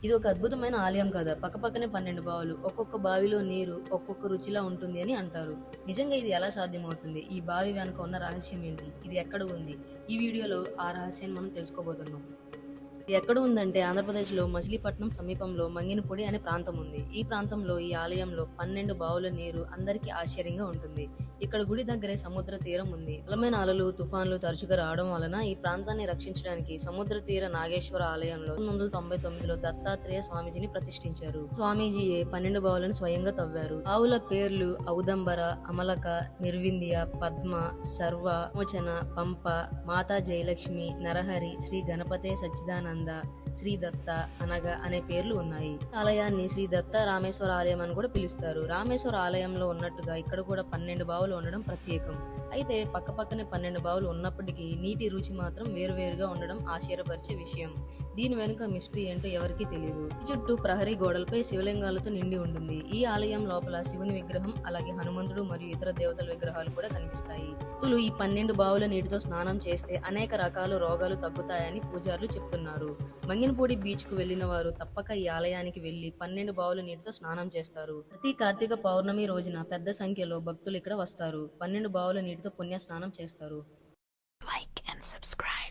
ఇది ఒక అద్భుతమైన ఆలయం కదా. పక్కపక్కనే 12 బావులు. ఒక్కొక్క బావిలో నీరు ఒక్కొక్క రుచిలా ఉంటుంది అని అంటారు. నిజంగా ఇది ఎలా సాధ్యమవుతుంది? ఈ బావి వెనక ఉన్న రహస్యం ఏంటి? ఇది ఎక్కడ ఉంది? ఈ వీడియోలో ఆ రహస్యాన్ని మనం తెలుసుకోబోతున్నాం. ఇది ఎక్కడ ఉందంటే ఆంధ్రప్రదేశ్లో మచిలీపట్నం సమీపంలో మంగినపూడి అనే ప్రాంతం ఉంది. ఈ ప్రాంతంలో ఈ ఆలయంలో 12 బావుల నీరు అందరికీ ఆశ్చర్యంగా ఉంటుంది. ఇక్కడ గుడి దగ్గరే సముద్ర తీరం ఉంది. బలమైన అలలు, తుఫాన్లు తరచుగా రావడం వలన ఈ ప్రాంతాన్ని రక్షించడానికి సముద్ర తీర నాగేశ్వర ఆలయంలో 1999లో దత్తాత్రేయ స్వామీజీని ప్రతిష్ఠించారు. స్వామీజీయే 12 బావులను స్వయంగా తవ్వారు. బావుల పేర్లు ఔదంబర, అమలక, నిర్వింధ్య, పద్మ, సర్వ, మోచన, పంప, మాతా జయలక్ష్మి, నరహరి, శ్రీ గణపతే సచ్చిదానంద, శ్రీ దత్త, అనగ అనే పేర్లు ఉన్నాయి. ఆలయాన్ని శ్రీ దత్త రామేశ్వర ఆలయం అని కూడా పిలుస్తారు. రామేశ్వర ఆలయంలో ఉన్నట్టుగా ఇక్కడ కూడా 12 బావులు ఉండడం ప్రత్యేకం. అయితే పక్కపక్కనే 12 బావులు ఉన్నప్పటికీ నీటి రుచి మాత్రం వేరువేరుగా ఉండడం ఆశ్చర్యపరిచే విషయం. దీని వెనుక మిస్టరీ ఏంటో ఎవరికీ తెలియదు. చుట్టూ ప్రహరీ గోడలపై శివలింగాలతో నిండి ఉంటుంది. ఈ ఆలయం లోపల శివుని విగ్రహం, అలాగే హనుమంతుడు మరియు ఇతర దేవతల విగ్రహాలు కూడా కనిపిస్తాయి. భక్తులు ఈ 12 బావుల నీటితో స్నానం చేస్తే అనేక రకాల రోగాలు తగ్గుతాయని పూజారులు చెప్తున్నారు. మంగినపూడి బీచ్ కు వెళ్లిన వారు తప్పక ఈ ఆలయానికి వెళ్లి 12 బావుల నీటితో స్నానం చేస్తారు. ప్రతి కార్తీక పౌర్ణమి రోజున పెద్ద సంఖ్యలో భక్తులు ఇక్కడ వస్తారు. 12 బావుల నీటితో పుణ్య స్నానం చేస్తారు. Like and subscribe.